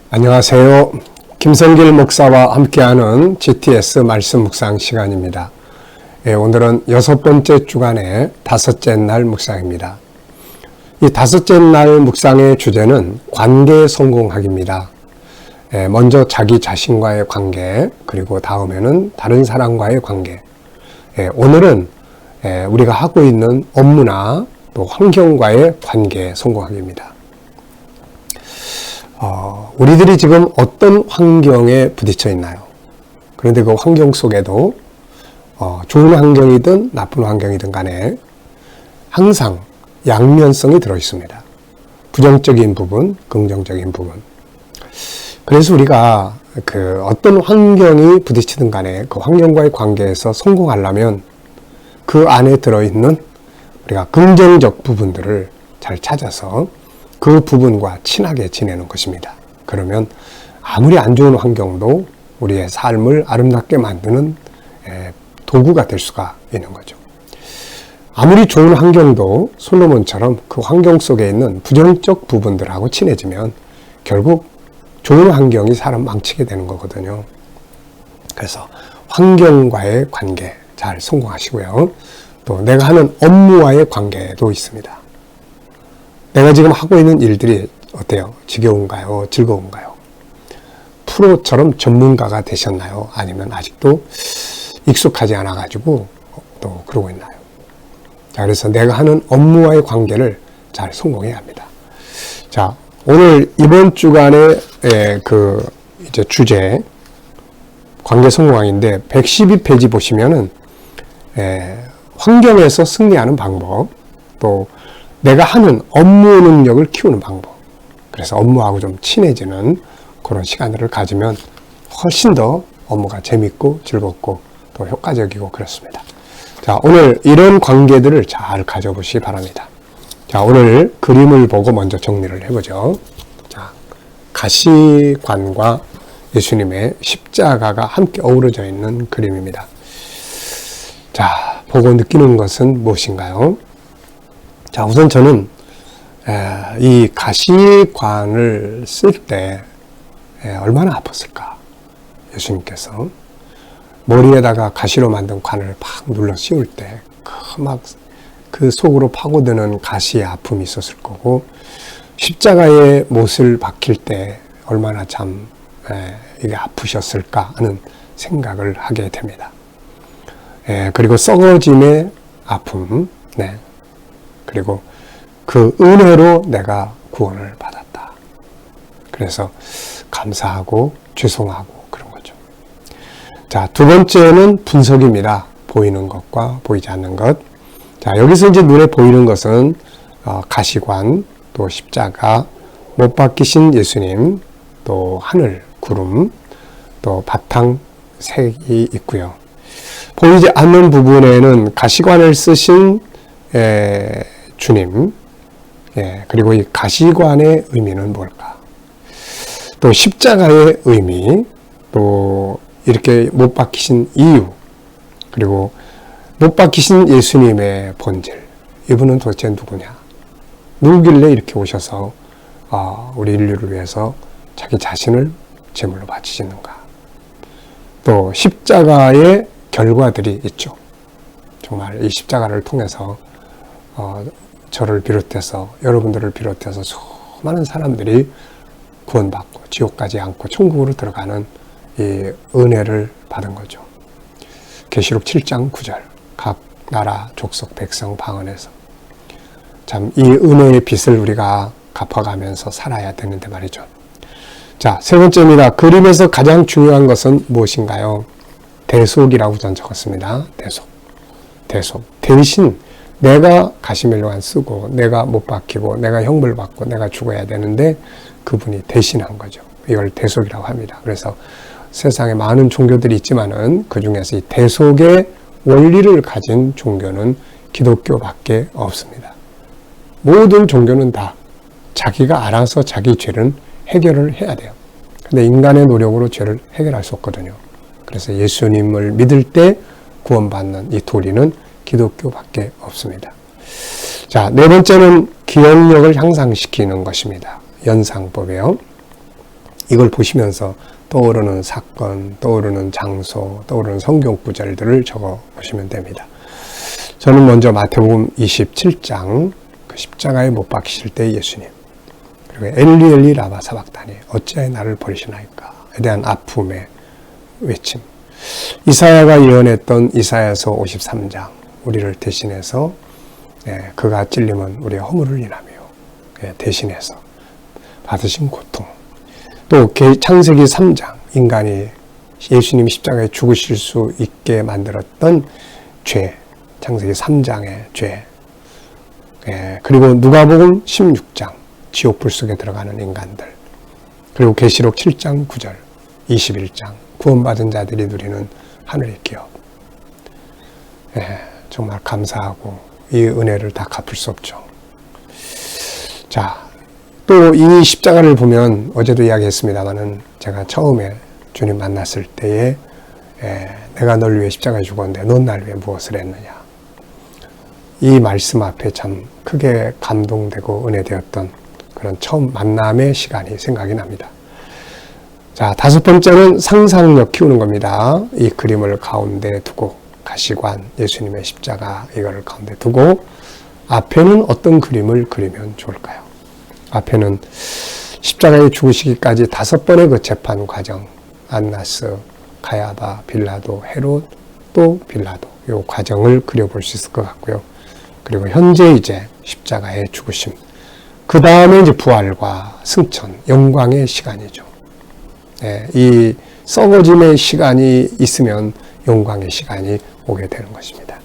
안녕하세요. 김성길 목사와 함께하는 GTS 말씀 묵상 시간입니다. 오늘은 6번째 주간의 5째 날 묵상입니다. 이 5째 날 묵상의 주제는 관계 성공학입니다. 먼저 자기 자신과의 관계, 그리고 다음에는 다른 사람과의 관계. 오늘은 우리가 하고 있는 업무나 또 환경과의 관계 성공학입니다. 우리들이 지금 어떤 환경에 부딪혀 있나요? 그런데 그 환경 속에도 좋은 환경이든 나쁜 환경이든 간에 항상 양면성이 들어 있습니다. 부정적인 부분, 긍정적인 부분. 그래서 우리가 그 어떤 환경이 부딪히든 간에 그 환경과의 관계에서 성공하려면 그 안에 들어있는 우리가 긍정적 부분들을 잘 찾아서 그 부분과 친하게 지내는 것입니다. 그러면 아무리 안 좋은 환경도 우리의 삶을 아름답게 만드는 도구가 될 수가 있는 거죠. 아무리 좋은 환경도 솔로몬처럼 그 환경 속에 있는 부정적 부분들하고 친해지면 결국 좋은 환경이 사람 망치게 되는 거거든요. 그래서 환경과의 관계 잘 성공하시고요. 또 내가 하는 업무와의 관계도 있습니다. 내가 지금 하고 있는 일들이 어때요? 지겨운가요? 즐거운가요? 프로처럼 전문가가 되셨나요? 아니면 아직도 익숙하지 않아가지고 또 그러고 있나요? 자, 그래서 내가 하는 업무와의 관계를 잘 성공해야 합니다. 자, 오늘 이번 주간의 이제 주제 관계 성공학인데 112페이지 보시면은 환경에서 승리하는 방법, 또 내가 하는 업무 능력을 키우는 방법. 그래서 업무하고 좀 친해지는 그런 시간들을 가지면 훨씬 더 업무가 재밌고 즐겁고 또 효과적이고 그렇습니다. 자, 오늘 이런 관계들을 잘 가져보시기 바랍니다. 자, 오늘 그림을 보고 먼저 정리를 해보죠. 자, 가시관과 예수님의 십자가가 함께 어우러져 있는 그림입니다. 자, 보고 느끼는 것은 무엇인가요? 자, 우선 저는 이 가시관을 쓸 때 얼마나 아팠을까? 예수님께서 머리에다가 가시로 만든 관을 팍 눌러 씌울 때 그 속으로 파고드는 가시의 아픔이 있었을 거고, 십자가의 못을 박힐 때 얼마나 참 이게 아프셨을까 하는 생각을 하게 됩니다. 그리고 썩어짐의 아픔, 그리고 그 은혜로 내가 구원을 받았다. 그래서 감사하고 죄송하고 그런 거죠. 자, 두 번째는 분석입니다. 보이는 것과 보이지 않는 것. 자, 여기서 이제 눈에 보이는 것은 가시관, 또 십자가, 못 박히신 예수님, 또 하늘, 구름, 또 바탕 색이 있고요. 보이지 않는 부분에는 가시관을 쓰신 주님, 그리고 이 가시관의 의미는 뭘까? 또 십자가의 의미, 또 이렇게 못 박히신 이유, 그리고 못 박히신 예수님의 본질, 이분은 도대체 누구냐? 누구길래 이렇게 오셔서 우리 인류를 위해서 자기 자신을 제물로 바치시는가? 또 십자가의 결과들이 있죠. 정말 이 십자가를 통해서 저를 비롯해서 여러분들을 비롯해서 수많은 사람들이 구원받고 지옥까지 않고 천국으로 들어가는 이 은혜를 받은 거죠. 계시록 7장 9절 각 나라 족속 백성 방언에서 참 이 은혜의 빚을 우리가 갚아가면서 살아야 되는데 말이죠. 자, 세 번째입니다. 그림에서 가장 중요한 것은 무엇인가요? 대속이라고 전 적었습니다. 대속. 대신 내가 가시멜로관 쓰고 내가 못 박히고 내가 형벌 받고 내가 죽어야 되는데 그분이 대신한 거죠. 이걸 대속이라고 합니다. 그래서 세상에 많은 종교들이 있지만은 그 중에서 이 대속의 원리를 가진 종교는 기독교밖에 없습니다. 모든 종교는 다 자기가 알아서 자기 죄를 해결을 해야 돼요. 근데 인간의 노력으로 죄를 해결할 수 없거든요. 그래서 예수님을 믿을 때 구원받는 이 도리는 기독교밖에 없습니다. 자, 네 번째는 기억력을 향상시키는 것입니다. 연상법이에요. 이걸 보시면서 떠오르는 사건, 떠오르는 장소, 떠오르는 성경 구절들을 적어 보시면 됩니다. 저는 먼저 마태복음 27장 그 십자가에 못 박히실 때 예수님, 그리고 엘리 엘리 라마 사박다니 어찌하여 나를 버리시나이까에 대한 아픔의 외침, 이사야가 예언했던 이사야서 53장 우리를 대신해서 그가 찔림은 우리의 허물을 인하며 대신해서 받으신 고통, 또 창세기 3장 인간이 예수님이 십자가에 죽으실 수 있게 만들었던 죄, 창세기 3장의 죄, 그리고 누가복음 16장 지옥불 속에 들어가는 인간들, 그리고 계시록 7장 9절 21장 구원받은 자들이 누리는 하늘의 기업. 정말 감사하고 이 은혜를 다 갚을 수 없죠. 자, 또 이 십자가를 보면 어제도 이야기했습니다마는 제가 처음에 주님 만났을 때에 내가 널 위해 십자가에 죽었는데 넌 날 위해 무엇을 했느냐. 이 말씀 앞에 참 크게 감동되고 은혜되었던 그런 처음 만남의 시간이 생각이 납니다. 자, 다섯 번째는 상상력 키우는 겁니다. 이 그림을 가운데 두고 가시관, 예수님의 십자가 이거를 가운데 두고 앞에는 어떤 그림을 그리면 좋을까요? 앞에는 십자가에 죽으시기까지 5번의 그 재판 과정, 안나스, 가야바, 빌라도, 헤롯, 또 빌라도 이 과정을 그려볼 수 있을 것 같고요. 그리고 현재 이제 십자가에 죽으심, 그 다음에 이제 부활과 승천, 영광의 시간이죠. 이 썩어짐의 시간이 있으면 영광의 시간이 오게 되는 것입니다.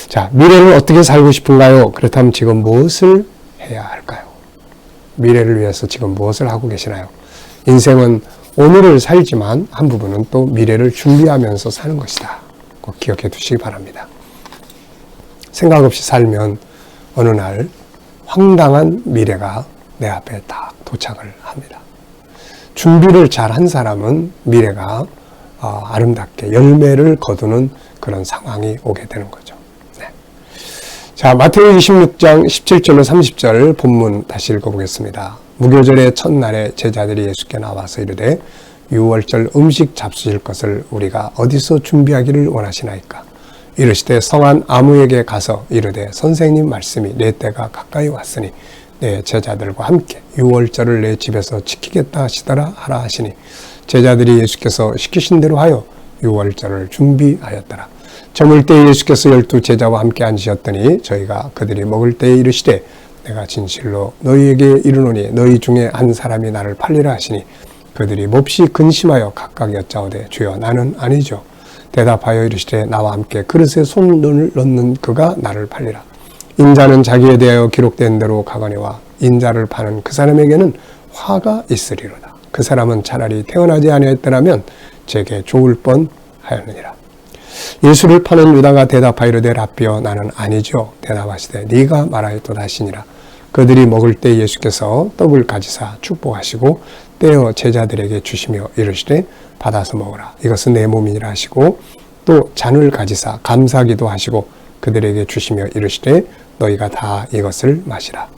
자, 미래를 어떻게 살고 싶은가요? 그렇다면 지금 무엇을 해야 할까요? 미래를 위해서 지금 무엇을 하고 계시나요? 인생은 오늘을 살지만 한 부분은 또 미래를 준비하면서 사는 것이다. 꼭 기억해 두시기 바랍니다. 생각 없이 살면 어느 날 황당한 미래가 내 앞에 딱 도착을 합니다. 준비를 잘한 사람은 미래가 아름답게 열매를 거두는 그런 상황이 오게 되는 거죠. 네. 자, 마태복음 26장 17절로 30절 본문 다시 읽어보겠습니다. 무교절의 첫날에 제자들이 예수께 나와서 이르되 유월절 음식 잡수실 것을 우리가 어디서 준비하기를 원하시나이까? 이르시되 성한 아무에게 가서 이르되 선생님 말씀이 내 때가 가까이 왔으니 내 제자들과 함께 유월절을 내 집에서 지키겠다 하시더라 하라 하시니 제자들이 예수께서 시키신 대로 하여 유월절을 준비하였더라. 저물 때 예수께서 12 제자와 함께 앉으셨더니 저희가 그들이 먹을 때에 이르시되 내가 진실로 너희에게 이르노니 너희 중에 한 사람이 나를 팔리라 하시니 그들이 몹시 근심하여 각각 여짜오되 주여 나는 아니죠. 대답하여 이르시되 나와 함께 그릇에 손을 넣는 그가 나를 팔리라. 인자는 자기에 대하여 기록된 대로 가거니와 인자를 파는 그 사람에게는 화가 있으리로다. 그 사람은 차라리 태어나지 아니했더라면 제게 좋을 뻔하였느니라. 예수를 파는 유다가 대답하이르되 라삐여 나는 아니죠. 대답하시되 네가 말하였도다 하시니라. 그들이 먹을 때 예수께서 떡을 가지사 축복하시고 떼어 제자들에게 주시며 이르시되 받아서 먹으라. 이것은 내 몸이니라 하시고 또 잔을 가지사 감사기도 하시고 그들에게 주시며 이르시되 너희가 다 이것을 마시라.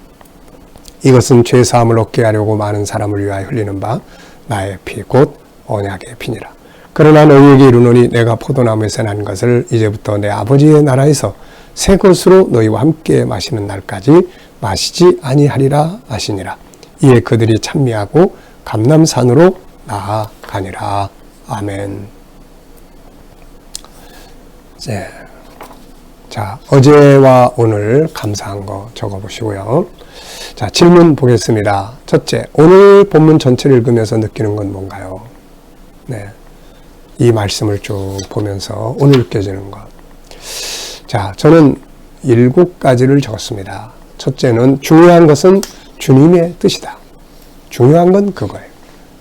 이것은 죄사함을 얻게 하려고 많은 사람을 위하여 흘리는 바 나의 피 곧 언약의 피니라. 그러나 너희에게 이르노니 내가 포도나무에서 난 것을 이제부터 내 아버지의 나라에서 새 것으로 너희와 함께 마시는 날까지 마시지 아니하리라 하시니라. 이에 그들이 찬미하고 감람산으로 나아가니라. 아멘. 네. 자, 어제와 오늘 감사한 거 적어보시고요. 자, 질문 보겠습니다. 첫째, 오늘 본문 전체를 읽으면서 느끼는 건 뭔가요? 네. 이 말씀을 쭉 보면서 오늘 느껴지는 것. 자, 저는 7가지를 적었습니다. 첫째는 중요한 것은 주님의 뜻이다. 중요한 건 그거예요.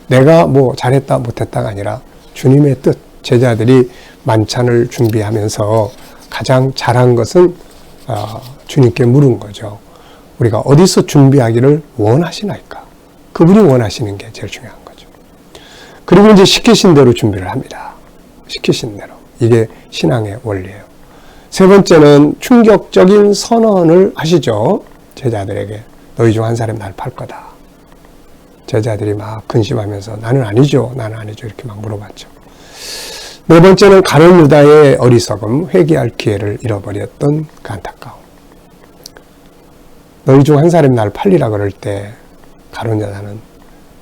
내가 뭐 잘했다 못했다가 아니라 주님의 뜻. 제자들이 만찬을 준비하면서 가장 잘한 것은 주님께 물은 거죠. 우리가 어디서 준비하기를 원하시나이까? 그분이 원하시는 게 제일 중요한 거죠. 그리고 이제 시키신 대로 준비를 합니다. 시키신 대로. 이게 신앙의 원리예요. 세 번째는 충격적인 선언을 하시죠. 제자들에게. 너희 중 한 사람이 날 팔 거다. 제자들이 막 근심하면서 나는 아니죠, 나는 아니죠 이렇게 막 물어봤죠. 네 번째는 가룟 유다의 어리석음, 회개할 기회를 잃어버렸던 그 안타까움. 너희 중 한 사람이 나를 팔리라 그럴 때 가룟 유다는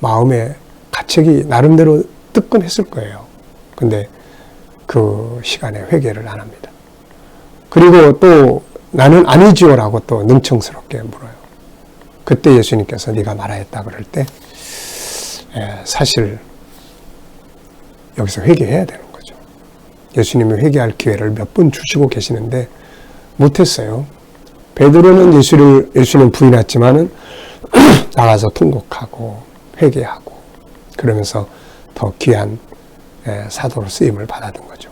마음에 가책이 나름대로 뜨끔했을 거예요. 근데 그 시간에 회개를 안 합니다. 그리고 또 나는 아니지요라고 또 능청스럽게 물어요. 그때 예수님께서 네가 말하였다 그럴 때 사실 여기서 회개해야 되는 거죠. 예수님이 회개할 기회를 몇 번 주시고 계시는데 못했어요. 베드로는 예수님 부인했지만은 나가서 통곡하고 회개하고 그러면서 더 귀한 사도로 쓰임을 받았던 거죠.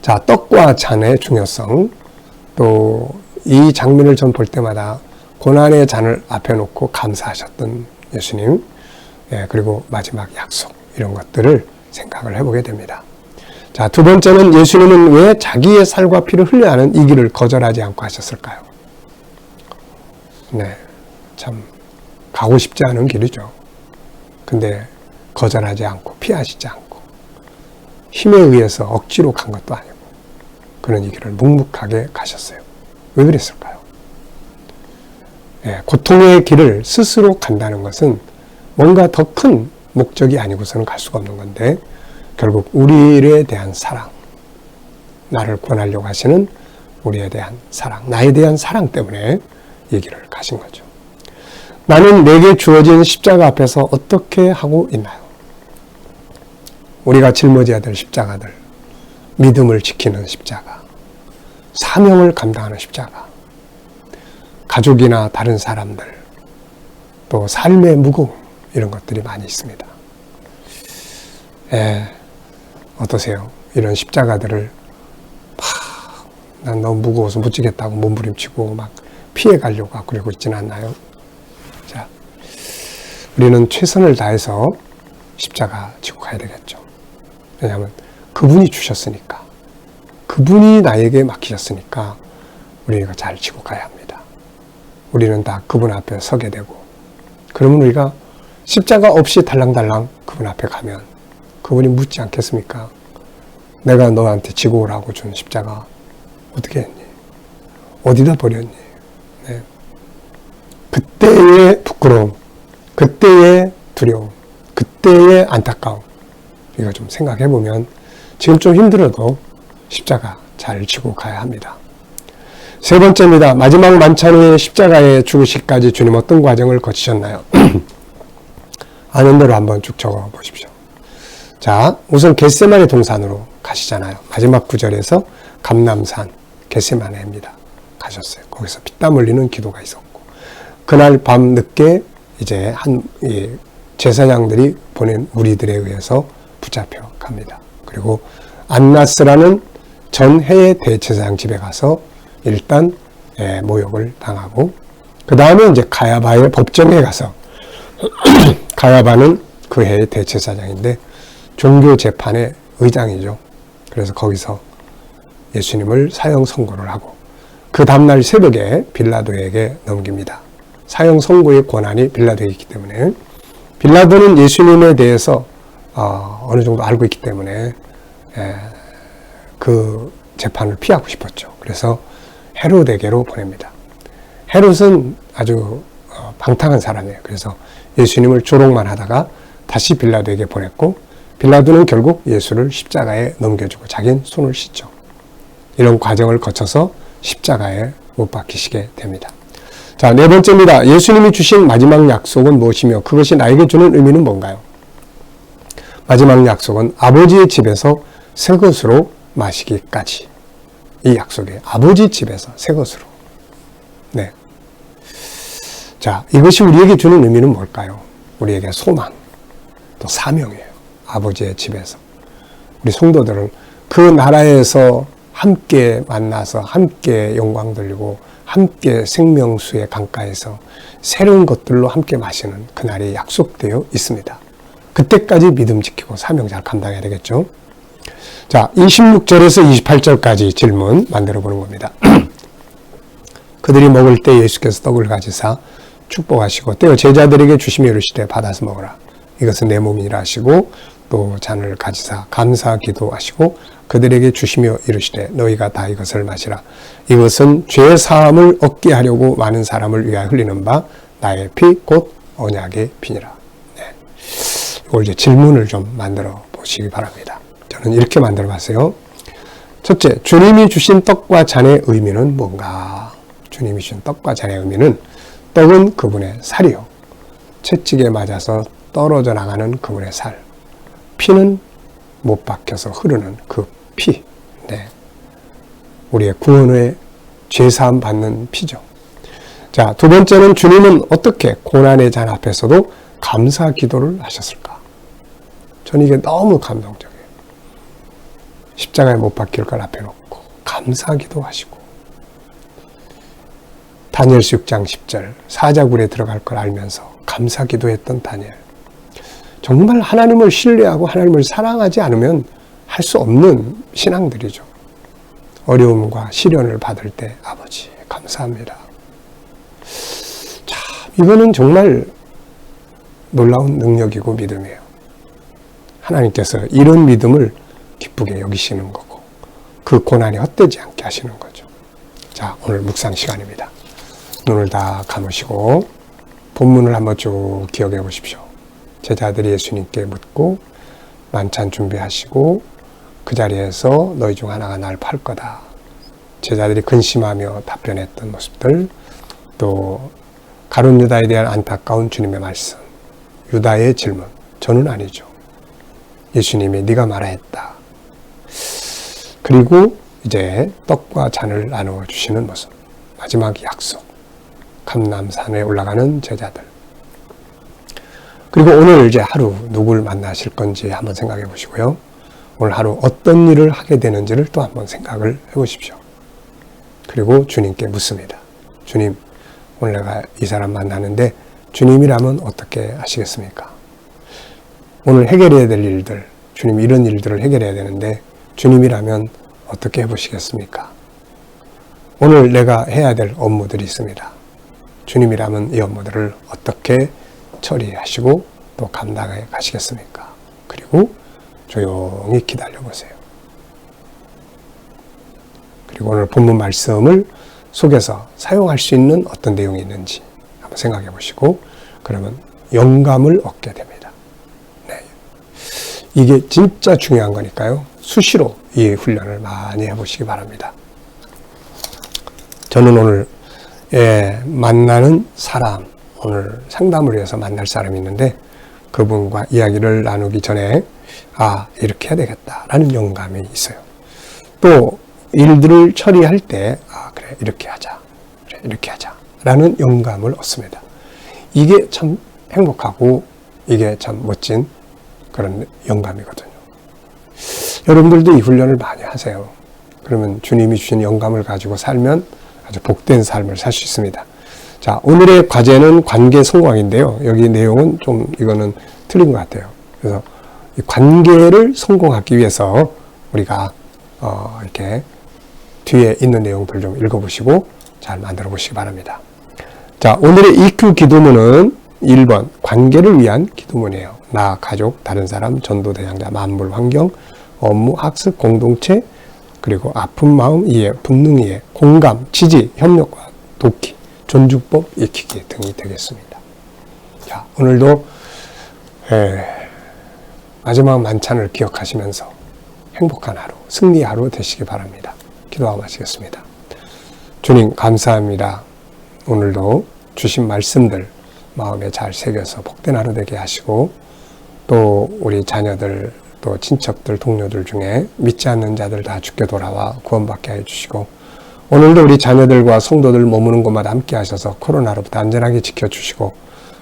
자, 떡과 잔의 중요성. 또 이 장면을 전 볼 때마다 고난의 잔을 앞에 놓고 감사하셨던 예수님, 그리고 마지막 약속 이런 것들을 생각을 해보게 됩니다. 자, 두 번째는 예수님은 왜 자기의 살과 피를 흘려야 하는 이 길을 거절하지 않고 하셨을까요? 네, 참 가고 싶지 않은 길이죠. 근데 거절하지 않고 피하시지 않고 힘에 의해서 억지로 간 것도 아니고 그런 이 길을 묵묵하게 가셨어요. 왜 그랬을까요? 고통의 길을 스스로 간다는 것은 뭔가 더 큰 목적이 아니고서는 갈 수가 없는 건데 결국 우리에 대한 사랑, 나를 구원하려고 하시는 우리에 대한 사랑, 나에 대한 사랑 때문에 이 길을 가신 거죠. 나는 내게 주어진 십자가 앞에서 어떻게 하고 있나요? 우리가 짊어져야 될 십자가들, 믿음을 지키는 십자가, 사명을 감당하는 십자가, 가족이나 다른 사람들, 또 삶의 무거움 이런 것들이 많이 있습니다. 어떠세요? 이런 십자가들을 난 너무 무거워서 못 지겠다고 몸부림치고 막 피해가려고 하고 그러고 있지는 않나요? 자, 우리는 최선을 다해서 십자가 지고 가야 되겠죠. 왜냐하면 그분이 주셨으니까, 그분이 나에게 맡기셨으니까 우리가 잘 지고 가야 합니다. 우리는 다 그분 앞에 서게 되고, 그러면 우리가 십자가 없이 달랑달랑 그분 앞에 가면 그분이 묻지 않겠습니까? 내가 너한테 지고 오라고 준 십자가 어떻게 했니? 어디다 버렸니? 네. 그때의 부끄러움, 그때의 두려움, 그때의 안타까움, 이거 좀 생각해보면 지금 좀 힘들어도 십자가 잘 지고 가야 합니다. 세 번째입니다. 마지막 만찬 후에 십자가에 죽으시기까지 주님 어떤 과정을 거치셨나요? 아는 대로 한번 쭉 적어 보십시오. 자, 우선 겟세마네 동산으로 가시잖아요. 마지막 구절에서 감람산 겟세마네입니다. 가셨어요. 거기서 피땀 흘리는 기도가 있었고, 그날 밤 늦게 이제 제사장들이 보낸 무리들에 의해서 붙잡혀 갑니다. 그리고 안나스라는 전 해의 대제사장 집에 가서 일단 모욕을 당하고, 그 다음에 이제 가야바의 법정에 가서 가야바는 그 해의 대제사장인데 종교 재판의 의장이죠. 그래서 거기서 예수님을 사형 선고를 하고 그 다음날 새벽에 빌라도에게 넘깁니다. 사형 선고의 권한이 빌라도에 있기 때문에, 빌라도는 예수님에 대해서 어느 정도 알고 있기 때문에 그 재판을 피하고 싶었죠. 그래서 헤롯에게로 보냅니다. 헤롯은 아주 방탕한 사람이에요. 그래서 예수님을 조롱만 하다가 다시 빌라도에게 보냈고, 빌라도는 결국 예수를 십자가에 넘겨주고 자기는 손을 씻죠. 이런 과정을 거쳐서 십자가에 못 박히시게 됩니다. 자, 네 번째입니다. 예수님이 주신 마지막 약속은 무엇이며 그것이 나에게 주는 의미는 뭔가요? 마지막 약속은 아버지의 집에서 새 것으로 마시기까지. 이 약속이에요. 아버지 집에서 새 것으로. 네. 자, 이것이 우리에게 주는 의미는 뭘까요? 우리에게 소망, 또 사명이에요. 아버지의 집에서. 우리 성도들은 그 나라에서 함께 만나서 함께 영광 돌리고 함께 생명수의 강가에서 새로운 것들로 함께 마시는 그날이 약속되어 있습니다. 그때까지 믿음 지키고 사명 잘 감당해야 되겠죠. 자, 26절에서 28절까지 질문 만들어 보는 겁니다. 그들이 먹을 때 예수께서 떡을 가지사 축복하시고 떼어 제자들에게 주시며 이르시되 받아서 먹으라. 이것은 내 몸이라 하시고 또 잔을 가지사 감사 기도하시고 그들에게 주시며 이르시되 너희가 다 이것을 마시라. 이것은 죄 사함을 얻게 하려고 많은 사람을 위하여 흘리는 바 나의 피 곧 언약의 피니라. 네. 이걸 이제 질문을 좀 만들어 보시기 바랍니다. 저는 이렇게 만들어 봤어요. 첫째, 주님이 주신 떡과 잔의 의미는 뭔가? 주님이 주신 떡과 잔의 의미는 떡은 그분의 살이요. 채찍에 맞아서 떨어져 나가는 그분의 살. 피는 못 박혀서 흐르는 그 피. 네. 우리의 구원의 죄사함 받는 피죠. 자, 두 번째는 주님은 어떻게 고난의 잔 앞에서도 감사 기도를 하셨을까? 저는 이게 너무 감동적이에요. 십자가에 못 박힐 걸 앞에 놓고 감사 기도하시고 다니엘서 6장 10절 사자굴에 들어갈 걸 알면서 감사 기도했던 다니엘. 정말 하나님을 신뢰하고 하나님을 사랑하지 않으면 할 수 없는 신앙들이죠. 어려움과 시련을 받을 때 아버지 감사합니다. 참 이거는 정말 놀라운 능력이고 믿음이에요. 하나님께서 이런 믿음을 기쁘게 여기시는 거고 그 고난이 헛되지 않게 하시는 거죠. 자, 오늘 묵상 시간입니다. 눈을 다 감으시고 본문을 한번 쭉 기억해 보십시오. 제자들이 예수님께 묻고 만찬 준비하시고 그 자리에서 너희 중 하나가 날 팔 거다. 제자들이 근심하며 답변했던 모습들, 또 가룟 유다에 대한 안타까운 주님의 말씀, 유다의 질문, 저는 아니죠. 예수님이 네가 말하였다. 그리고 이제 떡과 잔을 나누어 주시는 모습, 마지막 약속, 감람산에 올라가는 제자들. 그리고 오늘 이제 하루 누굴 만나실 건지 한번 생각해 보시고요. 오늘 하루 어떤 일을 하게 되는지를 또 한번 생각을 해보십시오. 그리고 주님께 묻습니다. 주님, 오늘 내가 이 사람 만나는데 주님이라면 어떻게 하시겠습니까? 오늘 해결해야 될 일들, 주님 이런 일들을 해결해야 되는데 주님이라면 어떻게 해보시겠습니까? 오늘 내가 해야 될 업무들이 있습니다. 주님이라면 이 업무들을 어떻게 처리하시고 또 감당해 가시겠습니까? 그리고 조용히 기다려보세요. 그리고 오늘 본문 말씀을 속에서 사용할 수 있는 어떤 내용이 있는지 한번 생각해 보시고 그러면 영감을 얻게 됩니다. 네. 이게 진짜 중요한 거니까요. 수시로 이 훈련을 많이 해보시기 바랍니다. 저는 오늘 만나는 사람, 오늘 상담을 위해서 만날 사람이 있는데 그분과 이야기를 나누기 전에 이렇게 해야 되겠다라는 영감이 있어요. 또 일들을 처리할 때 그래 이렇게 하자, 그래 이렇게 하자라는 영감을 얻습니다. 이게 참 행복하고 이게 참 멋진 그런 영감이거든요. 여러분들도 이 훈련을 많이 하세요. 그러면 주님이 주신 영감을 가지고 살면 아주 복된 삶을 살 수 있습니다. 자, 오늘의 과제는 관계 성공학인데요. 여기 내용은 좀 이거는 틀린 것 같아요. 그래서 이 관계를 성공하기 위해서 우리가 이렇게 뒤에 있는 내용들 좀 읽어보시고 잘 만들어 보시기 바랍니다. 자, 오늘의 EQ 기도문은 1번 관계를 위한 기도문이에요. 나, 가족, 다른 사람, 전도 대상자, 만물, 환경, 업무, 학습, 공동체, 그리고 아픈 마음, 이해, 분능 이해, 공감, 지지, 협력과 돕기, 존중법 익히기 등이 되겠습니다. 자, 오늘도 마지막 만찬을 기억하시면서 행복한 하루, 승리 하루 되시기 바랍니다. 기도하고 마치겠습니다. 주님 감사합니다. 오늘도 주신 말씀들 마음에 잘 새겨서 복된 하루 되게 하시고 또 우리 자녀들 또 친척들 동료들 중에 믿지 않는 자들 다 주께 돌아와 구원받게 해주시고 오늘도 우리 자녀들과 성도들 머무는 곳마다 함께 하셔서 코로나로부터 안전하게 지켜주시고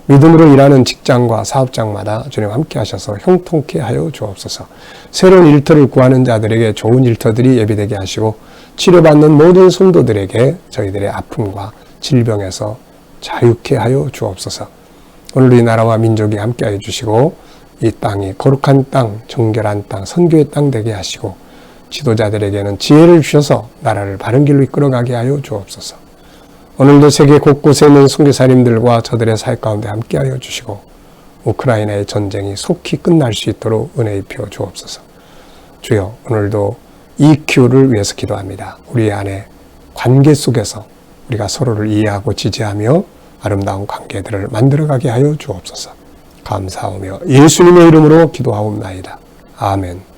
믿음으로 일하는 직장과 사업장마다 주님 함께 하셔서 형통케 하여 주옵소서. 새로운 일터를 구하는 자들에게 좋은 일터들이 예비되게 하시고 치료받는 모든 성도들에게 저희들의 아픔과 질병에서 자유케 하여 주옵소서. 오늘 이 나라와 민족이 함께 하여 주시고 이 땅이 거룩한 땅, 정결한 땅, 선교의 땅 되게 하시고 지도자들에게는 지혜를 주셔서 나라를 바른 길로 이끌어가게 하여 주옵소서. 오늘도 세계 곳곳에 있는 선교사님들과 저들의 사역 가운데 함께하여 주시고 우크라이나의 전쟁이 속히 끝날 수 있도록 은혜 입혀 주옵소서. 주여, 오늘도 EQ를 위해서 기도합니다. 우리 안에 관계 속에서 우리가 서로를 이해하고 지지하며 아름다운 관계들을 만들어가게 하여 주옵소서. 감사하며 예수님의 이름으로 기도하옵나이다. 아멘.